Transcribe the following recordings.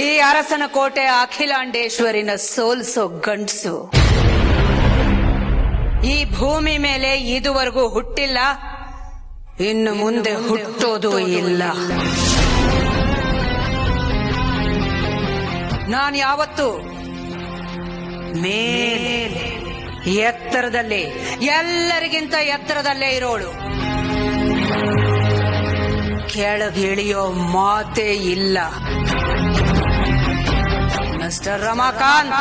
ಈ ಅರಸನ ಕೋಟೆ ಅಖಿಲಾಂಡೇಶ್ವರಿನ ಸೋಲ್ಸೋ ಗಂಡ್ಸು ಈ ಭೂಮಿ ಮೇಲೆ ಇದುವರೆಗೂ ಹುಟ್ಟಿಲ್ಲ, ಇನ್ನು ಮುಂದೆ ಹುಟ್ಟೋದು ಇಲ್ಲ. ನಾನು ಯಾವತ್ತು ಮೇಲೆ ಎತ್ತರದಲ್ಲಿ, ಎಲ್ಲರಿಗಿಂತ ಎತ್ತರದಲ್ಲೇ ಇರೋಳು. ಕೆಳಗಿಳಿಯೋ ಮಾತೇ ಇಲ್ಲ. ಮಿಸ್ಟರ್ ರಮಾಕಾಂತ್,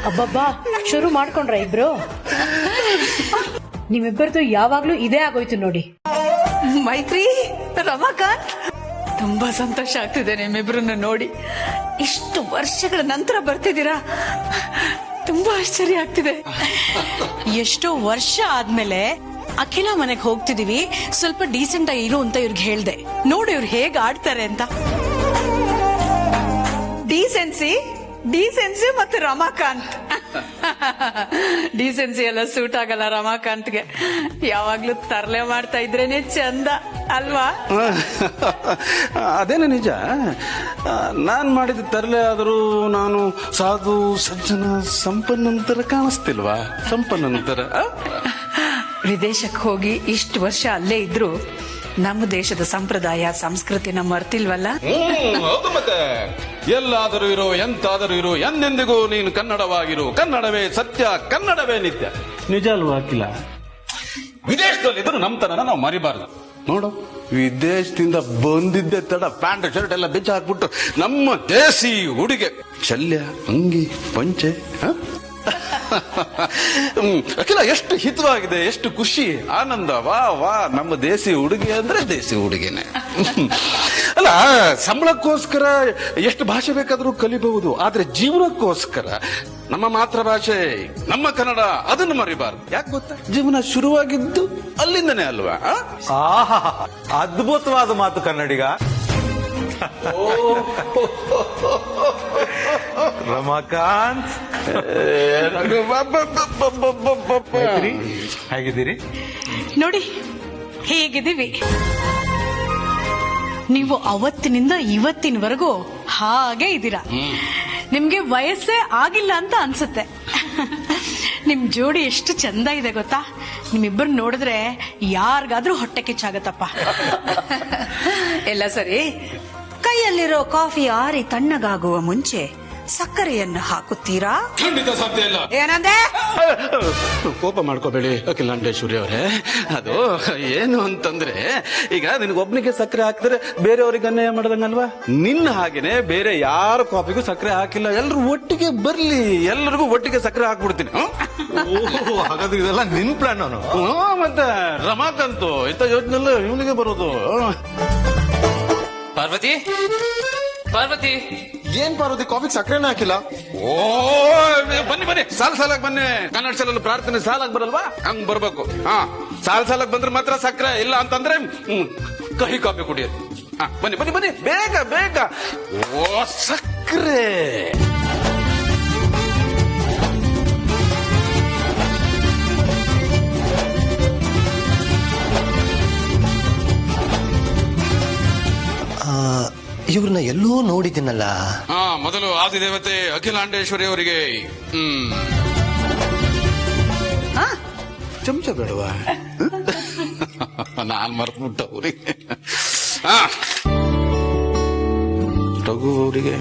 ಅಬ್ಬಬ್ಬಾ, ಶುರು ಮಾಡ್ಕೊಂಡ್ರ ಇಬ್ರು? ನಿಮ್ಮಿಬ್ಬರದು ಯಾವಾಗ್ಲೂ ಇದೇ ಆಗೋಯ್ತು ನೋಡಿ. ಮೈತ್ರಿ, ರಮಾಕಾಂತ್, ತುಂಬಾ ಸಂತೋಷ ಆಗ್ತಿದೆ ನಿಮ್ಮಿಬ್ರನ್ನ ನೋಡಿ. ಇಷ್ಟು ವರ್ಷಗಳ ನಂತರ ಬರ್ತಿದ್ದೀರಾ, ತುಂಬಾ ಆಶ್ಚರ್ಯ ಆಗ್ತಿದೆ. ಎಷ್ಟೋ ವರ್ಷ ಆದ್ಮೇಲೆ ಅಖಿಲ ಮನೆಗೆ ಹೋಗ್ತಿದೀವಿ, ಸ್ವಲ್ಪ ಡೀಸೆಂಟ್ ಆಗಿ ಇರು ಅಂತ ಇವ್ರಿಗೆ ಹೇಳ್ದೆ. ನೋಡಿ ಇವ್ರು ಹೇಗ್ ಆಡ್ತಾರೆ ಅಂತ. ಡಿಸೆನ್ಸಿ ಮತ್ತೆ ರಮಾಕಾಂತ್. ಡಿಸೆನ್ಸಿ ಎಲ್ಲ ಸೂಟ್ ಆಗಲ್ಲ ರಮಾಕಾಂತ್ಗೆ. ಯಾವಾಗ್ಲೂ ತರಲೆ ಮಾಡ್ತಾ ಇದ್ರೇನೆ ಚಂದ ಅಲ್ವಾ? ಅದೇನ ನಿಜ. ನಾನ್ ಮಾಡಿದ ತರಲೆ ಆದರೂ ನಾನು ಸಾಧು ಸಜ್ಜನ ಸಂಪನ್ನಂತರ ಕಾಣಿಸ್ತಿಲ್ವಾ? ಸಂಪನ್ನಂತರ. ವಿದೇಶಕ್ಕೆ ಹೋಗಿ ಇಷ್ಟು ವರ್ಷ ಅಲ್ಲೇ ಇದ್ರು ನಮ್ಮ ದೇಶದ ಸಂಪ್ರದಾಯ ಸಂಸ್ಕೃತಿನ ಮರ್ತಿಲ್ವಲ್ಲ? ಹೌದು ಮತ್ತೆ. ಎಲ್ಲಾದರೂ ಇರೋ, ಎಂತಾದರೂ ಇರೋ, ಎಂದೆಂದಿಗೂ ನೀನು ಕನ್ನಡವಾಗಿರು. ಕನ್ನಡವೇ ಸತ್ಯ, ಕನ್ನಡವೇ ನಿತ್ಯ. ನಿಜ ಅಲ್ವಾ ಅಖಿಲ? ವಿದೇಶದಲ್ಲಿ ಇದ್ರು ನಮ್ತನ ನಾವು ಮರಿಬಾರ್ದು. ನೋಡು, ವಿದೇಶದಿಂದ ಬಂದಿದ್ದೆ ತಡ ಪ್ಯಾಂಟ್ ಶರ್ಟ್ ಎಲ್ಲ ಬೆಚ್ಚ ಹಾಕ್ಬಿಟ್ಟು ನಮ್ಮ ದೇಸಿ ಉಡುಗೆ, ಶಲ್ಯ, ಅಂಗಿ, ಪಂಚೆ. ಅಖಿಲ, ಎಷ್ಟು ಹಿತವಾಗಿದೆ, ಎಷ್ಟು ಖುಷಿ, ಆನಂದ. ವಾ ವಾ, ನಮ್ಮ ದೇಸಿ ಉಡುಗೆ ಅಂದ್ರೆ ದೇಸಿ ಉಡುಗೆನೆ. ಅಲ್ಲ, ಸಂಬಳಕ್ಕೋಸ್ಕರ ಎಷ್ಟು ಭಾಷೆ ಬೇಕಾದ್ರೂ ಕಲಿಬಹುದು, ಆದ್ರೆ ಜೀವನಕ್ಕೋಸ್ಕರ ನಮ್ಮ ಮಾತೃಭಾಷೆ, ನಮ್ಮ ಕನ್ನಡ, ಅದನ್ನು ಮರಿಬಾರ್ದು. ಯಾಕೆ ಗೊತ್ತಾ? ಜೀವನ ಶುರುವಾಗಿದ್ದು ಅಲ್ಲಿಂದನೇ ಅಲ್ವಾ? ಆಹಾ, ಅದ್ಭುತವಾದ ಮಾತು ಕನ್ನಡಿಗ. ರಮಾಕಾಂತ್, ಹೇಗಿದ್ದೀರಿ? ನೋಡಿ ಹೇಗಿದ್ದೀವಿ. ನೀವು ಅವತ್ತಿನಿಂದ ಇವತ್ತಿನವರೆಗೂ ಹಾಗೆ ಇದ್ದೀರಾ. ನಿಮ್ಗೆ ವಯಸ್ಸೇ ಆಗಿಲ್ಲ ಅಂತ ಅನ್ಸುತ್ತೆ. ನಿಮ್ ಜೋಡಿ ಎಷ್ಟು ಚಂದ ಇದೆ ಗೊತ್ತಾ? ನಿಮ್ಮಿಬ್ಬರು ನೋಡಿದ್ರೆ ಯಾರಿಗಾದ್ರೂ ಹೊಟ್ಟೆ ಕಿಚ್ಚಾಗತ್ತಪ್ಪ. ಎಲ್ಲ ಸರಿ, ಕೈಯಲ್ಲಿರೋ ಕಾಫಿ ಆರಿ ತಣ್ಣಗಾಗುವ ಮುಂಚೆ ಸಕ್ಕರೆಯನ್ನು ಹಾಕುತ್ತೀರಾ? ಖಂಡಿತ ಸಾಧ್ಯ ಇಲ್ಲ. ಏನಂದೆ? ಕೋಪ ಮಾಡ್ಕೋಬೇಡಿ ಅಖಿಲಾಂಡೇಶ್ವರಿ ಅವರೇ. ಅದು ಏನು ಅಂತಂದ್ರೆ, ಈಗ ನಿನಗೊಬ್ನಿಗೆ ಸಕ್ಕರೆ ಹಾಕಿದ್ರೆ ಬೇರೆಯವ್ರಿಗೆ ಅನ್ಯಾಯ ಮಾಡದಂಗಲ್ವಾ? ನಿನ್ನ ಹಾಗೇನೆ ಬೇರೆ ಯಾರ ಕಾಫಿಗೂ ಸಕ್ಕರೆ ಹಾಕಿಲ್ಲ. ಎಲ್ರು ಒಟ್ಟಿಗೆ ಬರ್ಲಿ, ಎಲ್ಲರಿಗೂ ಒಟ್ಟಿಗೆ ಸಕ್ಕರೆ ಹಾಕ್ಬಿಡ್ತೀನಿ. ಹಾಗಾದ್ರೆ ಇದೆಲ್ಲ ನಿನ್ ಪ್ಲಾನ್? ನಾನು ಮತ್ತೆ ರಮಾಕಾಂತ್ ಇಂಥ ಯೋಚನೆ ಇವನಿಗೆ ಬರೋದು. ಪಾರ್ವತಿ, ಪಾರ್ವತಿ, ಏನ್ ಪಾರ್ವತಿ, ಕಾಫಿಗೆ ಸಕ್ಕರೆನ ಹಾಕಿಲ್ಲ? ಓ, ಬನ್ನಿ ಬನ್ನಿ, ಸಾಲಾಗಿ ಬನ್ನಿ. ಕನ್ನಡ ಶಾಲೆಯಲ್ಲಿ ಪ್ರಾರ್ಥನೆ ಸಾಲಾಗಿ ಬರಲ್ವಾ? ಹಂಗ್ ಬರ್ಬೇಕು. ಹಾ, ಸಾಲಾಗಿ ಬಂದ್ರೆ ಮಾತ್ರ ಸಕ್ಕರೆ, ಇಲ್ಲ ಅಂತಂದ್ರೆ ಕಹಿ ಕಾಫಿ ಕುಡಿಯೋದು. ಬನ್ನಿ ಬನ್ನಿ ಬನ್ನಿ, ಬೇಗ ಬೇಗ. ಓ, ಸಕ್ಕರೆ. ಇವ್ರನ್ನ ಎಲ್ಲೋ ನೋಡಿದ್ದೀನಲ್ಲ. ಮೊದಲು ಆದಿದೇವತೆ ಅಖಿಲಾಂಡೇಶ್ವರಿ ಅವರಿಗೆ ಚಮಚ ಬೇಡವಾ? ನಾನ್ ಮರ್ತ್ಬಿಟ್ಟ ಅವರಿಗೆ. ರಘು ಅವರಿಗೆ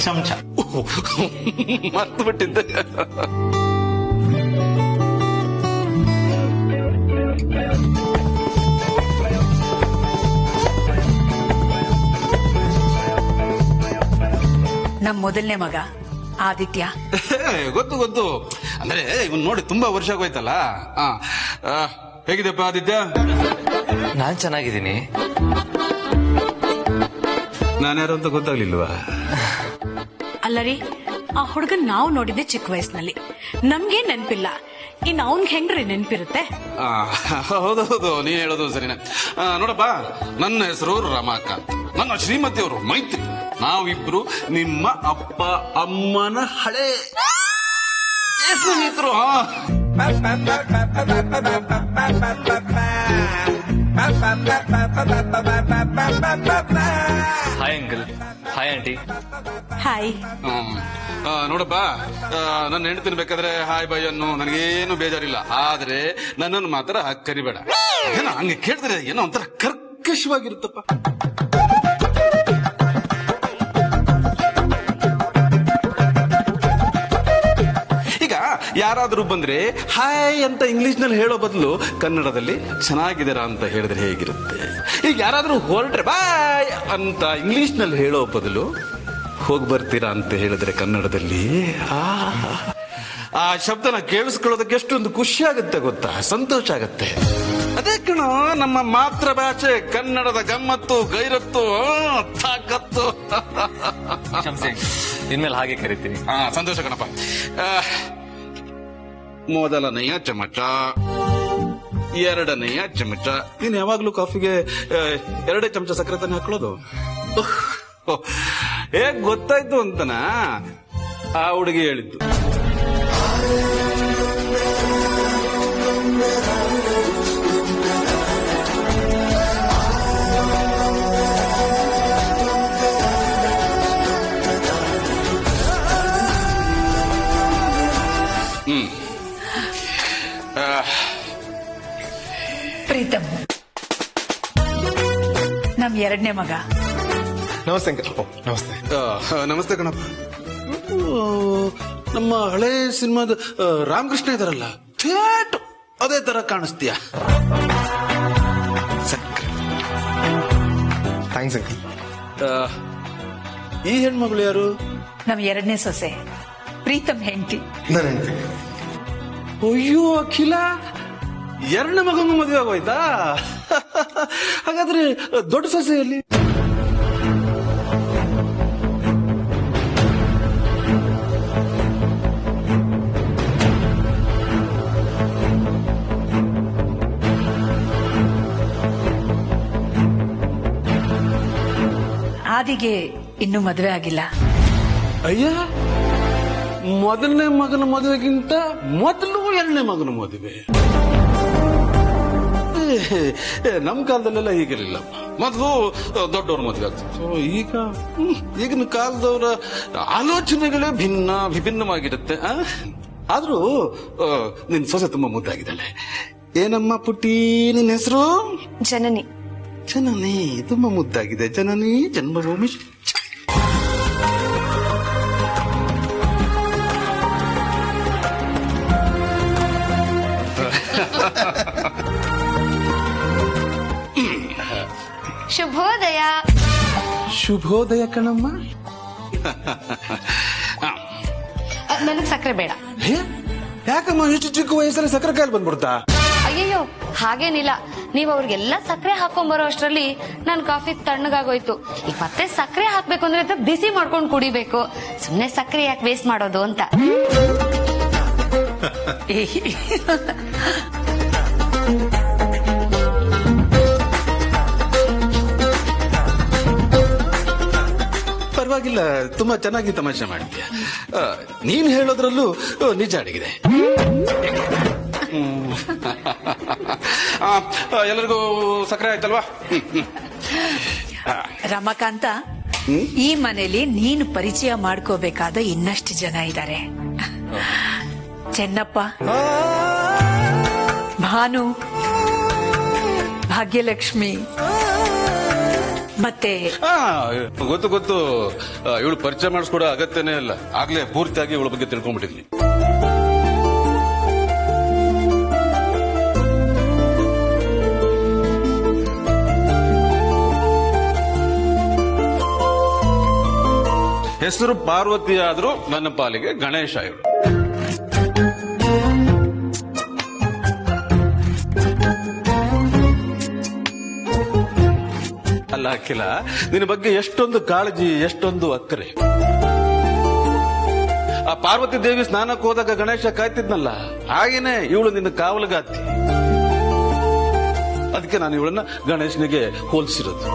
ಚಮಚ ಮರ್ತು ಬಿಟ್ಟಿದ್ದೆ. ನಮ್ ಮೊದಲನೇ ಮಗ ಆದಿತ್ಯ. ಗೊತ್ತು ಗೊತ್ತು. ಅಂದ್ರೆ ಇವನ್ ನೋಡಿ ತುಂಬಾ ವರ್ಷ ಆಗೋಯ್ತಲ್ಲ. ಹೇಗಿದೆಪ್ಪ ಆದಿತ್ಯ? ನಾನ್ ಚೆನ್ನಾಗಿದ್ದೀನಿ. ನಾನ್ಯಾರು ಅಂತ ಗೊತ್ತಾಗ್ಲಿಲ್ವಾ? ಅಲ್ಲ ರೀ, ಆ ಹುಡುಗನ್ ನಾವು ನೋಡಿದ್ದೆ ಚಿಕ್ಕ ವಯಸ್ಸಿನಲ್ಲಿ, ನಮ್ಗೆ ನೆನ್ಪಿಲ್ಲ. ಇನ್ ಅವನ್ಗೆ ಹೆಂಗ್ರಿ ನೆನ್ಪಿರುತ್ತೆ? ಹೌದೌದು, ನೀ ಹೇಳೋದು ಸರಿನಾ. ನೋಡಪ್ಪ, ನನ್ನ ಹೆಸರು ರಮಾಕಾಂತ್, ನನ್ನ ಶ್ರೀಮತಿಯವರು ಮೈತ್ರಿ. ನಾವಿಬ್ರು ನಿಮ್ಮ ಅಪ್ಪ ಅಮ್ಮನ ಹಳೆ ಸ್ನೇಹಿತರು. Hi uncle. Hi aunty. Hi. ನೋಡಪ್ಪ, ನನ್ನ ಹೆಂಡತಿನ ಬೇಕಾದ್ರೆ ಹಾಯ್ ಬಾಯ್ ಅನ್ನು, ನನಗೇನು ಬೇಜಾರಿಲ್ಲ. ಆದ್ರೆ ನನ್ನನ್ನು ಮಾತ್ರ ಕರಿಬೇಡ. ಏನೋ ಹಂಗೆ ಕೇಳಿದ್ರೆ ಏನೋ ಒಂಥರ ಕರ್ಕಶವಾಗಿರುತ್ತಪ್ಪ. ಈಗ ಯಾರಾದ್ರೂ ಬಂದ್ರೆ ಹಾಯ್ ಅಂತ ಇಂಗ್ಲಿಷ್ ನಲ್ಲಿ ಹೇಳೋ ಬದಲು ಕನ್ನಡದಲ್ಲಿ ಚೆನ್ನಾಗಿದ್ದೀರಾ ಅಂತ ಹೇಳಿದ್ರೆ ಹೇಗಿರುತ್ತೆ? ಈಗ ಯಾರಾದ್ರೂ ಹೊರಟ್ರೆ ಬಾಯ್ ಅಂತ ಇಂಗ್ಲಿಷ್ ನಲ್ಲಿ ಹೇಳೋ ಬದಲು ಹೋಗಿ ಬರ್ತೀರಾ ಅಂತ ಹೇಳಿದ್ರೆ ಕನ್ನಡದಲ್ಲಿ ಆ ಶಬ್ದನ ಕೇಳಿಸ್ಕೊಳ್ಳೋದಕ್ಕೆ ಎಷ್ಟೊಂದು ಖುಷಿ ಆಗುತ್ತೆ ಗೊತ್ತಾ, ಸಂತೋಷ ಆಗತ್ತೆ. ಅದೇ ಕಣ ನಮ್ಮ ಮಾತೃ ಭಾಷೆ ಕನ್ನಡದ ಗಮ್ಮತ್ತು, ಗೈರತ್ತು, ತಾಕತ್ತು. ಇನ್ಮೇಲೆ ಹಾಗೆ ಕರಿತೀನಿ. ಸಂತೋಷ ಕಣಪ್ಪ. ಮೊದಲನೆಯ ಚಮಚ, ಎರಡನೆಯ ಚಮಚ. ನೀನು ಯಾವಾಗ್ಲೂ ಕಾಫಿಗೆ 2 ಚಮಚ ಸಕ್ಕರೆ ತಾನೆ ಹಾಕೊಳ್ಳೋದು? ಹೇಗ್ ಗೊತ್ತಾಯ್ತು ಅಂತನ ಆ ಹುಡುಗಿ ಹೇಳಿದ್ದು. ಪ್ರೀತಮ್ ನಮ್ 2ನೇ ಮಗ. ನಮಸ್ತೆ ಅಂಕಲ್. ನಮಸ್ತೆ. ನಮಸ್ತೆ ಕಣಪ್ಪ. ನಮ್ಮ ಹಳೆ ಸಿನಿಮಾದ ರಾಮಕೃಷ್ಣ ಇದಾರಲ್ಲ, ಥೇಟ್ ಅದೇ ತರ ಕಾಣಿಸ್ತೀಯ. Thanks uncle. ಈ ಹೆಣ್ಮಗಳು ಯಾರು? ನಮ್ 2ನೇ ಸೊಸೆ ಪ್ರೀತಮ್ ಹೆಂಡತಿ. ನನ್ನ ಹೆಂಡತಿ. ಅಯ್ಯೋ ಅಖಿಲ, 2ನೇ ಮಗಂಗೂ ಮದುವೆ ಆಗೋಯ್ತಾ? ಹಾಗಾದ್ರೆ ದೊಡ್ಡ ಸೊಸೆಯಲ್ಲಿ? ಆದಿಗೆ ಇನ್ನೂ ಮದುವೆ ಆಗಿಲ್ಲ. ಅಯ್ಯ, ಮೊದಲನೇ ಮಗನ ಮದುವೆಗಿಂತ ಮೊದಲು 2ನೇ ಮಗನ ಮದುವೆ. ನಮ್ ಕಾಲದಲ್ಲೆಲ್ಲ ಹೀಗಿರಲಿಲ್ಲ. ಮೊದಲು ದೊಡ್ಡವ್ರ ಮದುವೆ ಆಗ್ತಿತ್ತು. ಈಗಿನ ಕಾಲದವರ ಆಲೋಚನೆಗಳೇ ವಿಭಿನ್ನವಾಗಿರುತ್ತೆ. ಆದ್ರೂ ನಿನ್ ಸೊಸೆ ತುಂಬಾ ಮುದ್ದಾಗಿದ್ದಾಳೆ. ಏನಮ್ಮ ಪುಟ್ಟಿ ನಿನ್ನ ಹೆಸರು? ಜನನಿ. ಜನನಿ, ತುಂಬಾ ಮುದ್ದಾಗಿದೆ. ಜನನಿ ಜನ್ಮಭೂಮಿ. ಶುಭೋದಯ. ಶುಭೋದಯ ಕಣಮ್ಮ. ನನಗ್ ಸಕ್ಕರೆ ಬೇಡ. ಯಾಕಮ್ಮ ಇಷ್ಟು ಚಿಕ್ಕ ವಯಸ್ಸಲ್ಲಿ ಸಕ್ಕರೆ ಕಾಯಿಲೆ ಬಂದ್ಬಿಡ್ತಾ? ಅಯ್ಯಯ್ಯೋ, ಹಾಗೇನಿಲ್ಲ. ನೀವ್ ಅವ್ರಿಗೆಲ್ಲ ಸಕ್ಕರೆ ಹಾಕೊಂಡ್ ಬರೋ ಅಷ್ಟ್ರಲ್ಲಿ ನನ್ ಕಾಫಿ ತಣ್ಣಗಾಗೋಯ್ತು. ಈಗ ಮತ್ತೆ ಸಕ್ಕರೆ ಹಾಕ್ಬೇಕು ಅಂದ್ರೆ ಬಿಸಿ ಮಾಡ್ಕೊಂಡು ಕುಡಿಬೇಕು. ಸುಮ್ನೆ ಸಕ್ಕರೆ ಯಾಕೆ ವೇಸ್ಟ್ ಮಾಡೋದು ಅಂತ. ಪರವಾಗಿಲ್ಲ, ತುಂಬಾ ಚೆನ್ನಾಗಿ ತಮಾಷೆ ಮಾಡಿದ್ಯಾ. ನೀನ್ ಹೇಳೋದ್ರಲ್ಲೂ ನಿಜ ಅಡಗಿದೆ. ಎಲ್ಲರಿಗೂ ಸಕ್ಕರೆ ಆಯ್ತಲ್ವಾ? ರಮಾಕಾಂತ, ಈ ಮನೆಯಲ್ಲಿ ನೀನು ಪರಿಚಯ ಮಾಡ್ಕೋಬೇಕಾದ ಇನ್ನಷ್ಟು ಜನ ಇದ್ದಾರೆ. ಚೆನ್ನಪ್ಪ, ಭಾನು, ಭಾಗ್ಯಲಕ್ಷ್ಮಿ, ಮತ್ತೆ ಗೊತ್ತು. ಇವಳು ಪರಿಚಯ ಮಾಡಿಸ್ಕೊಡೋ ಅಗತ್ಯನೇ ಇಲ್ಲ. ಆಗ್ಲೇ ಪೂರ್ತಿಯಾಗಿ ಇವಳ ಬಗ್ಗೆ ತಿಳ್ಕೊಂಡ್ಬಿಟ್ಟಿದ್ವಿ. ಹೆಸರು ಪಾರ್ವತಿ ಆದ್ರೂ ನನ್ನ ಪಾಲಿಗೆ ಗಣೇಶ ಇವಳು. ಅಲ್ಲ ಅಖಿಲ, ನಿನ್ನ ಬಗ್ಗೆ ಎಷ್ಟೊಂದು ಕಾಳಜಿ, ಎಷ್ಟೊಂದು ಅಕ್ಕರೆ. ಆ ಪಾರ್ವತಿ ದೇವಿ ಸ್ನಾನಕ್ಕೆ ಹೋದಾಗ ಗಣೇಶ ಕಾಯ್ತಿದ್ನಲ್ಲ, ಹಾಗೇನೆ ಇವಳು ನಿನ್ನ ಕಾವಲುಗಾತಿ. ಅದಕ್ಕೆ ನಾನು ಇವಳನ್ನ ಗಣೇಶನಿಗೆ ಹೋಲಿಸಿರೋದು.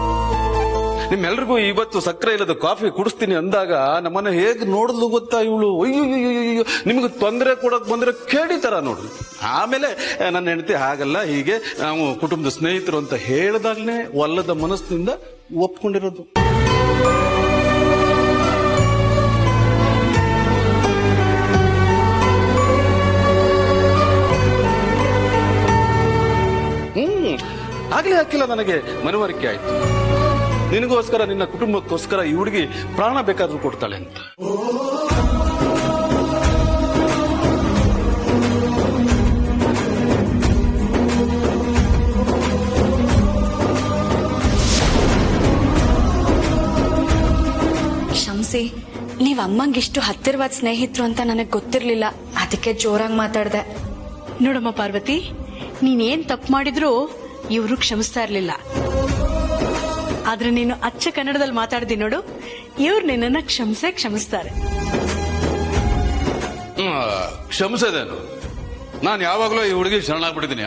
ನಿಮ್ಮೆಲ್ರಿಗೂ ಇವತ್ತು ಸಕ್ಕರೆ ಇಲ್ಲದ ಕಾಫಿ ಕುಡಿಸ್ತೀನಿ ಅಂದಾಗ ನಮ್ಮನ್ನ ಹೇಗೆ ನೋಡಿದ್ಲು ಗೊತ್ತಾ ಇವಳು? ಅಯ್ಯೋ, ನಿಮ್ಗೆ ತೊಂದರೆ ಕೊಡಕ್ ಬಂದ್ರೆ ಕೇಳಿತಾರ ನೋಡ್ರಿ. ಆಮೇಲೆ ನನ್ನ ಹೆಂಡತಿ ಹಾಗಲ್ಲ, ಹೀಗೆ ನಾವು ಕುಟುಂಬದ ಸ್ನೇಹಿತರು ಅಂತ ಹೇಳಿದಾಗಲೇ ಒಲ್ಲದ ಮನಸ್ಸಿನಿಂದ ಒಪ್ಕೊಂಡಿರೋದು. ಆಗ್ಲೇ ಹಾಕಿಲ್ಲ ನನಗೆ ಮನವರಿಕೆ ಆಯ್ತು. ನಿನಗೋಸ್ಕರ, ನಿನ್ನ ಕುಟುಂಬಕ್ಕೋಸ್ಕರ ಈ ಹುಡುಗಿ ಪ್ರಾಣ ಬೇಕಾದ್ರೂ ಕೊಡ್ತಾಳೆ ಅಂತ. ಶಂಸಿ, ನೀವ್ ಅಮ್ಮಂಗಿಷ್ಟು ಹತ್ತಿರವಾದ ಸ್ನೇಹಿತರು ಅಂತ ನನಗ್ ಗೊತ್ತಿರ್ಲಿಲ್ಲ, ಅದಕ್ಕೆ ಜೋರಾಗಿ ಮಾತಾಡ್ದೆ. ನೋಡಮ್ಮ ಪಾರ್ವತಿ, ನೀನೇನ್ ತಪ್ಪು ಮಾಡಿದ್ರು ಇವ್ರು ಕ್ಷಮಿಸ್ತಾ ಇರ್ಲಿಲ್ಲ. ಆದ್ರೆ ನೀನು ಅಚ್ಚ ಕನ್ನಡದಲ್ಲಿ ಮಾತಾಡ್ದಿ ನೋಡು, ಇವ್ರು ನಿನ್ನನ್ನ ಕ್ಷಮಿಸ್ತಾರೆ. ಕ್ಷಮಿಸೋದೇನು? ನಾನು ಯಾವಾಗಲೂ ಈ ಹುಡುಗಿ ಶರಣಾಗ್ಬಿಟ್ಟಿದ್ದೀನಿ.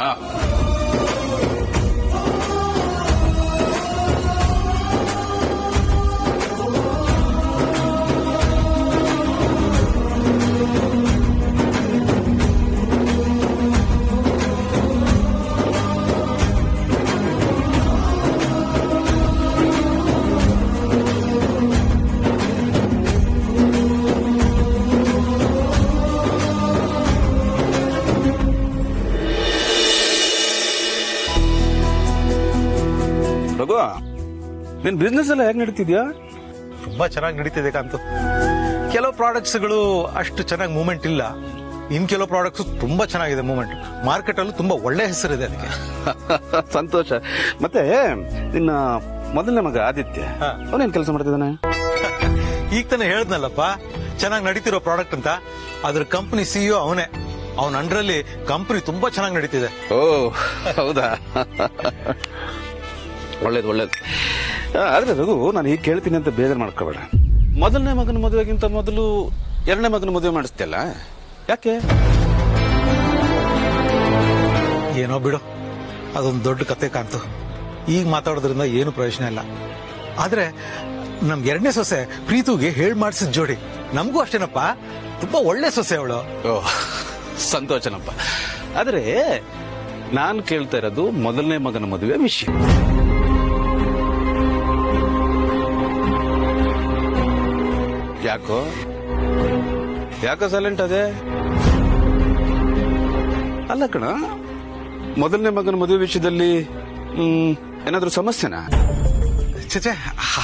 ರಘು, ನಿನ್ ಬಿಸ್ನೆಸ್ ಎಲ್ಲ ಹೇಗೆ ನಡೀತಿದ್ಯಾ? ತುಂಬಾ ಚೆನ್ನಾಗಿ ನಡೀತಿದೆ ಕಾಂತು. ಕೆಲವು ಪ್ರಾಡಕ್ಟ್ಸ್ಗಳು ಅಷ್ಟು ಚೆನ್ನಾಗಿ ಮೂವ್ಮೆಂಟ್ ಇಲ್ಲ, ಇನ್ ಕೆಲವು ಪ್ರಾಡಕ್ಟ್ಸ್ ತುಂಬಾ ಚೆನ್ನಾಗಿದೆ ಮೂವ್ಮೆಂಟ್. ಮಾರ್ಕೆಟ್ ಅಲ್ಲೂ ತುಂಬಾ ಒಳ್ಳೆ ಹೆಸರಿದೆ ಅದಕ್ಕೆ. ಸಂತೋಷ. ಮತ್ತೆ ನಿನ್ನ ಮೊದಲನೇ ಮಗ ಆದಿತ್ಯ, ಅವನೇನ್ ಕೆಲಸ ಮಾಡ್ತಿದ್ದಾನೆ? ಈಗ ತಾನೇ ಹೇಳ್ದ್ನಲ್ಲಪ್ಪ, ಚೆನ್ನಾಗಿ ನಡೀತಿರೋ ಪ್ರಾಡಕ್ಟ್ ಅಂತ. ಅದ್ರ ಕಂಪನಿ ಸಿಇಒ ಅವನೇ. ಅವನ ಅಂಡ್ರಲ್ಲಿ ಕಂಪನಿ ತುಂಬಾ ಚೆನ್ನಾಗಿ ನಡೀತಿದೆ. ಓ ಹೌದಾ? ಒಳ್ಳೇದು. ಆದ್ರೆ ರಘು, ನಾನು ಈಗ ಕೇಳ್ತೀನಿ ಅಂತ ಬೇಜಾರು ಮಾಡ್ಕೋಬೇಡ. ಮೊದಲನೇ ಮಗನ ಮದುವೆಗಿಂತ ಮೊದಲು ಎರಡನೇ ಮಗನ ಮದುವೆ ಮಾಡಿಸ್ತಿಯಲ್ಲ, ಯಾಕೆ? ಏನೋ ಬಿಡು, ಅದೊಂದು ದೊಡ್ಡ ಕತೆ ಕಾಂತು. ಈಗ ಮಾತಾಡೋದ್ರಿಂದ ಏನು ಪ್ರಯೋಜನ ಇಲ್ಲ. ಆದ್ರೆ ನಮ್ ಎರಡನೇ ಸೊಸೆ ಪ್ರೀತುಗೆ ಹೇಳ್ ಮಾಡಿಸಿದ ಜೋಡಿ. ನಮಗೂ ಅಷ್ಟೇನಪ್ಪ, ತುಂಬಾ ಒಳ್ಳೆ ಸೊಸೆ ಅವಳು. ಓ ಸಂತೋಷನಪ್ಪ. ಆದ್ರೆ ನಾನು ಕೇಳ್ತಾ ಇರೋದು ಮೊದಲನೇ ಮಗನ ಮದುವೆ ವಿಷಯ. ಯಾಕೋ ಸೈಲೆಂಟ್ ಅದೇ? ಅಲ್ಲ ಕಣ, ಮೊದಲನೇ ಮಗನ ಮದುವೆ ವಿಷಯದಲ್ಲಿ ಏನಾದ್ರೂ ಸಮಸ್ಯೆನಾ? ಚೇಚೆ,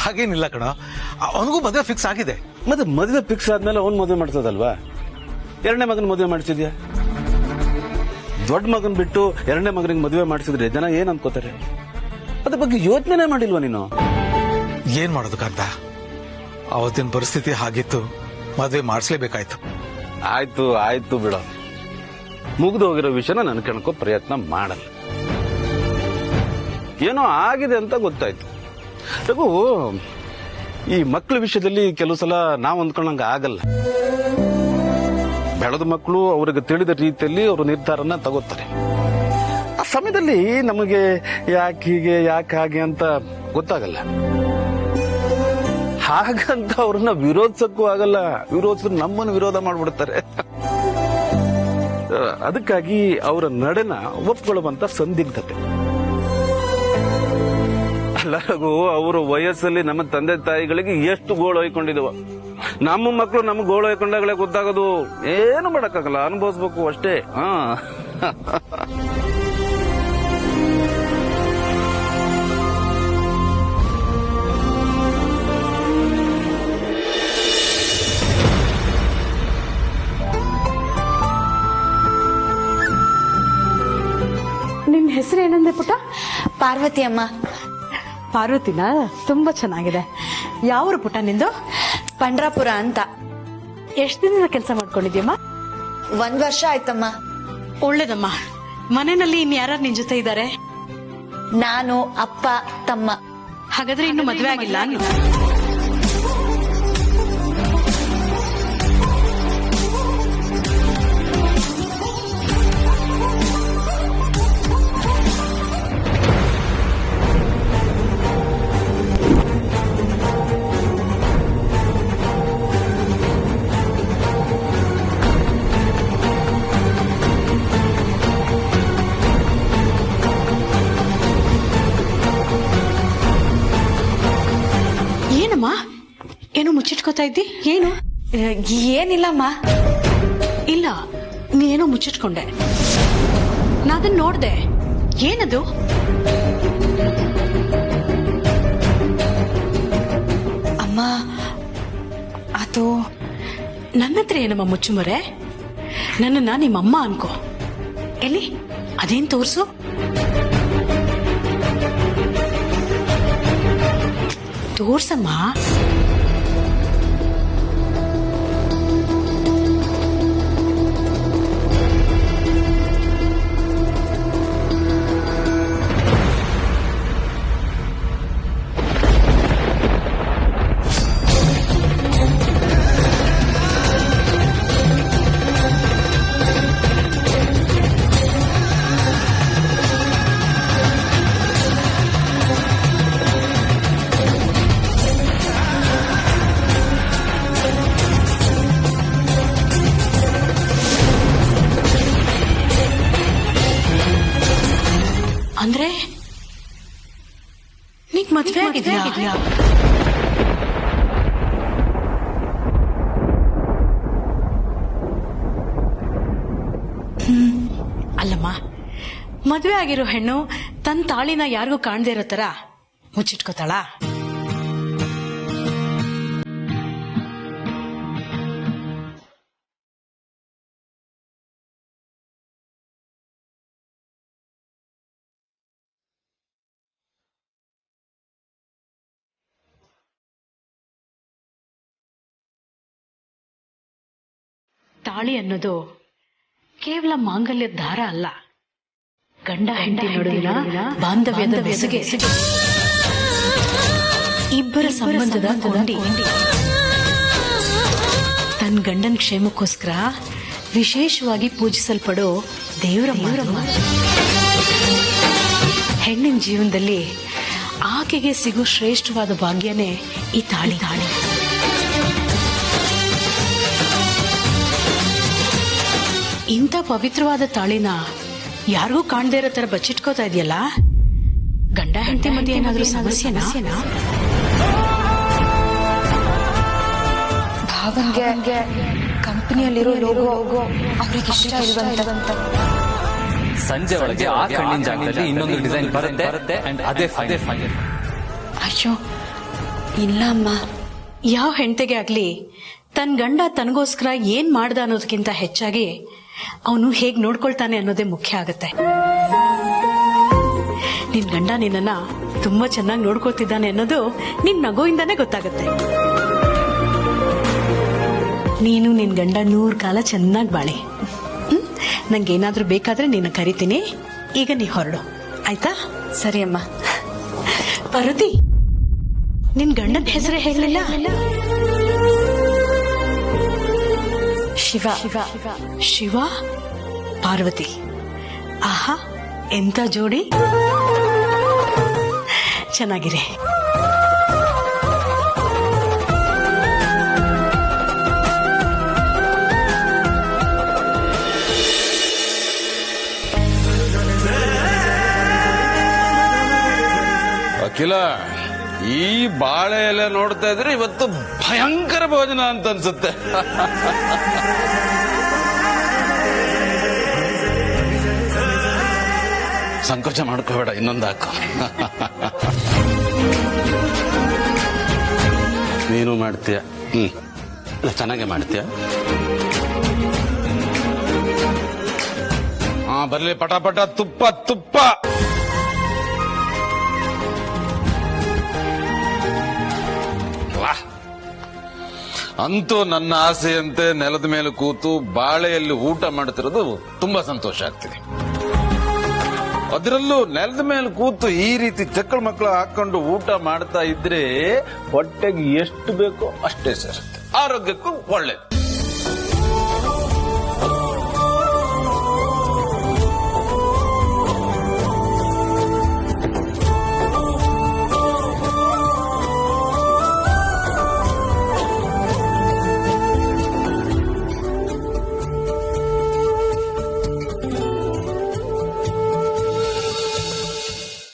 ಹಾಗೇನಿಲ್ಲ ಕಣ. ಅವನಿಗೂ ಮದುವೆ ಫಿಕ್ಸ್ ಆಗಿದೆ. ಮತ್ತೆ ಮದುವೆ ಫಿಕ್ಸ್ ಆದ್ಮೇಲೆ ಅವನ್ ಮದುವೆ ಮಾಡ್ತದಲ್ವಾ? ಎರಡನೇ ಮಗನ ಮದುವೆ ಮಾಡಿಸಿದ್ಯಾ? ದೊಡ್ಡ ಮಗನ್ ಬಿಟ್ಟು ಎರಡನೇ ಮಗನಿಗೆ ಮದುವೆ ಮಾಡಿಸಿದ್ರೆ ಜನ ಏನ್ ಅನ್ಕೋತಾರೆ? ಅದ್ರ ಬಗ್ಗೆ ಯೋಚನೆ ಮಾಡಿಲ್ವಾ ನೀನು? ಏನ್ ಮಾಡೋದು ಕಾಂತ, ಅವತ್ತಿನ ಪರಿಸ್ಥಿತಿ ಹಾಗಿತ್ತು, ಮದುವೆ ಮಾಡಿಸ್ಲೇಬೇಕಾಯ್ತು. ಆಯ್ತು ಬಿಡೋ, ಮುಗ್ದು ಹೋಗಿರೋ ವಿಷಯನ ನಾನು ಕಣ್ಕೋ ಪ್ರಯತ್ನ ಮಾಡಲ್ಲ. ಏನೋ ಆಗಿದೆ ಅಂತ ಗೊತ್ತಾಯ್ತು. ರಘು, ಈ ಮಕ್ಕಳ ವಿಷಯದಲ್ಲಿ ಕೆಲವು ಸಲ ನಾವು ಅಂದ್ಕೊಂಡಂಗ ಆಗಲ್ಲ. ಬೆಳೆದ ಮಕ್ಕಳು ಅವ್ರಿಗೆ ತಿಳಿದ ರೀತಿಯಲ್ಲಿ ಅವರು ನಿರ್ಧಾರನ ತಗೋತಾರೆ. ಆ ಸಮಯದಲ್ಲಿ ನಮಗೆ ಯಾಕೆ ಹೀಗೆ ಯಾಕೆ ಹಾಗೆ ಅಂತ ಗೊತ್ತಾಗಲ್ಲ. ಹಾಗಂತ ಅವ್ರನ್ನ ವಿರೋಧಿಸಕ್ಕೂ ಆಗಲ್ಲ. ವಿರೋಧಿಸಿದ್ರೆ ನಮ್ಮನ್ನು ವಿರೋಧ ಮಾಡ್ಬಿಡ್ತಾರೆ. ಅದಕ್ಕಾಗಿ ಅವರ ನಡೆನ ಒಪ್ಕೊಳ್ಳುವಂತ ಸಂದಿಗ್ಧತೆ. ಅಲ್ಲ ರಘು, ಅವರ ವಯಸ್ಸಲ್ಲಿ ನಮ್ಮ ತಂದೆ ತಾಯಿಗಳಿಗೆ ಎಷ್ಟು ಗೋಳು ಹೊಯ್ಕೊಂಡಿದವ. ನಮ್ಮ ಮಕ್ಕಳು ನಮ್ಗೆ ಗೋಳು ಹೊಯ್ಕೊಂಡಾಗಲೇ ಗೊತ್ತಾಗೋದು. ಏನು ಮಾಡಕ್ಕಾಗಲ್ಲ, ಅನುಭವಿಸ್ಬೇಕು ಅಷ್ಟೇ. ನಿನ್ ಹೆಸರು ಏನಂದೆ ಪುಟ್ಟ? ಪಾರ್ವತಿ ಅಮ್ಮ. ಪಾರ್ವತಿನಾ? ತುಂಬಾ ಚೆನ್ನಾಗಿದೆ. ಯಾವ ಪುಟ್ಟ ನಿಂದು? ಪಂಡ್ರಾಪುರ ಅಂತ. ಎಷ್ಟು ದಿನದ ಕೆಲಸ ಮಾಡ್ಕೊಂಡಿದ್ಯಮ್ಮ? 1 ವರ್ಷ ಆಯ್ತಮ್ಮ. ಒಳ್ಳೇದಮ್ಮ. ಮನೆಯಲ್ಲಿ ಇನ್ಯಾರು ನಿನ್ ಜೊತೆ ಇದ್ದಾರೆ? ನಾನು, ಅಪ್ಪ, ತಮ್ಮ. ಹಾಗಾದ್ರೆ ಇನ್ನು ಮದ್ವೆ ಆಗಿಲ್ಲ? ಏನೋ ಮುಚ್ಚಿಟ್ಕೋತಾ ಇದ್ದಿ? ಏನು? ಏನಿಲ್ಲಮ್ಮ. ಇಲ್ಲ, ನೀನೇನೋ ಮುಚ್ಚಿಟ್ಕೊಂಡೆ. ನಾ ಅದನ್ನ ನೋಡ್ದೆ. ಏನದು? ಅಮ್ಮ, ಅದು ನನ್ನ ಹತ್ರ ಏನಮ್ಮ ಮುಚ್ಚುಮರೆ? ನನ್ನನ್ನ ನಿಮ್ಮಮ್ಮ ಅನ್ಕೋ. ಎಲ್ಲಿ ಅದೇನ್ ತೋರ್ಸು. ತೋರ್ಸಮ್ಮ. ಅಂದ್ರೆ ನೀಗ್ ಮದ್ವೆ ಆಗಿದ್ಯಾ? ಅಲ್ಲಮ್ಮ, ಮದ್ವೆ ಆಗಿರೋ ಹೆಣ್ಣು ತನ್ನ ತಾಳಿನ ಯಾರಿಗೂ ಕಾಣದೇ ಇರೋ ತರ ಮುಚ್ಚಿಟ್ಕೋತಾಳ? ತಾಳಿ ಅನ್ನೋದು ಕೇವಲ ಮಾಂಗಲ್ಯದ ದಾರ ಅಲ್ಲ, ಗಂಡ ಹೆಂಡತಿ ನಡುವಿನ ಬಾಂಧವ್ಯದ ಬೆಸುಗೆ, ಇಬ್ಬರ ಸಂಬಂಧದ ಕೊಂಡಿ. ತನ್ನ ಗಂಡನ ಕ್ಷೇಮಕ್ಕೋಸ್ಕರ ವಿಶೇಷವಾಗಿ ಪೂಜಿಸಲ್ಪಡೋ ದೇವರ ಮಾರಮ್ಮ. ಹೆಣ್ಣಿನ ಜೀವನದಲ್ಲಿ ಆಕೆಗೆ ಸಿಗೋ ಶ್ರೇಷ್ಠವಾದ ಭಾಗ್ಯನೇ ಈ ತಾಳಿ. ಇಂಥ ಪವಿತ್ರವಾದ ತಾಳಿನ ಯಾರಿಗೂ ಕಾಣದೇ ಇರೋ ತರ ಬಚ್ಚಿಟ್ಕೋತಾ ಇದೆಯಲ್ಲ, ಗಂಡ ಹೆಂಡತಿ ಮಧ್ಯೆ ಏನಾದ್ರೂ ಸಮಸ್ಯೆನಾ? ಭಾವನ್ಗೆ ಕಂಪನಿಯಲ್ಲಿರೋ ಲೋಗೋ ಅವ್ರಿಗೆ ಇಷ್ಟ ಇಲ್ವಂತ. ಸಂಜೆ ಒಳಗೆ ಆ ಕಣ್ಣಿನ ಜಾಗದಲ್ಲಿ ಇನ್ನೊಂದು ಡಿಸೈನ್ ಬರುತ್ತೆ ಅಂಡ್ ಅದೇ ಫೈನಲ್. ಅಯ್ಯೋ ಇಲ್ಲ ಅಮ್ಮ. ಯಾವ ಹೆಂಡತಿಗೆ ಆಗ್ಲಿ ತನ್ನ ಗಂಡ ತನಗೋಸ್ಕರ ಏನ್ ಮಾಡ್ದ ಅನ್ನೋದಕ್ಕಿಂತ ಹೆಚ್ಚಾಗಿ ಅವನು ಹೇಗ್ ನೋಡ್ಕೊಳ್ತಾನೆ ಅನ್ನೋದೇ ಮುಖ್ಯ ಆಗತ್ತೆ. ನಿನ್ ಗಂಡ ನಿನ್ನನ್ನ ತುಂಬಾ ಚೆನ್ನಾಗಿ ನೋಡ್ಕೊಳ್ತಿದ್ದಾನೆ ಅನ್ನೋದು ನಿನ್ ನಗುವಿಂದಾನೇ ಗೊತ್ತಾಗತ್ತೆ. ನೀನು ನಿನ್ ಗಂಡ 100 ಕಾಲ ಚೆನ್ನಾಗಿ ಬಾಳಿ. ನಂಗೇನಾದ್ರೂ ಬೇಕಾದ್ರೆ ನಿನ್ನ ಕರಿತೀನಿ. ಈಗ ನೀ ಹೊರಡು, ಆಯ್ತಾ? ಸರಿ ಅಮ್ಮ. ಪಾರ್ವತಿ, ನಿನ್ ಗಂಡನ ಹೆಸರೇ ಹೇಳಲಿಲ್ಲ. ಶಿವ ಪಾರ್ವತಿ. ಆಹಾ, ಎಂತ ಜೋಡಿ. ಚೆನ್ನಾಗಿರಿ. ಅಖಿಲ, ಈ ಬಾಳೆ ಎಲೆ ನೋಡ್ತಾ ಇದ್ರೆ ಇವತ್ತು ಭಯಂಕರ ಭೋಜನ ಅಂತ ಅನ್ಸುತ್ತೆ. ಸಂಕೋಚ ಮಾಡ್ಕೋಬೇಡ, ಇನ್ನೊಂದು ಹಾಕು. ನೀನು ಮಾಡ್ತೀಯ? ಚೆನ್ನಾಗೆ ಮಾಡ್ತೀಯ. ಬರ್ಲಿ, ಪಟಾಪಟ ತುಪ್ಪ. ಅಂತೂ ನನ್ನ ಆಸೆಯಂತೆ ನೆಲದ ಮೇಲೆ ಕೂತು ಬಾಳೆಯಲ್ಲಿ ಊಟ ಮಾಡ್ತಿರೋದು ತುಂಬಾ ಸಂತೋಷ ಆಗ್ತಿದೆ. ಅದರಲ್ಲೂ ನೆಲದ ಮೇಲೆ ಕೂತು ಈ ರೀತಿ ಮಕ್ಕಳು ಹಾಕೊಂಡು ಊಟ ಮಾಡ್ತಾ ಇದ್ರೆ ಹೊಟ್ಟೆಗೆ ಎಷ್ಟು ಬೇಕೋ ಅಷ್ಟೇ ಸೇರುತ್ತೆ, ಆರೋಗ್ಯಕ್ಕೂ ಒಳ್ಳೇದು.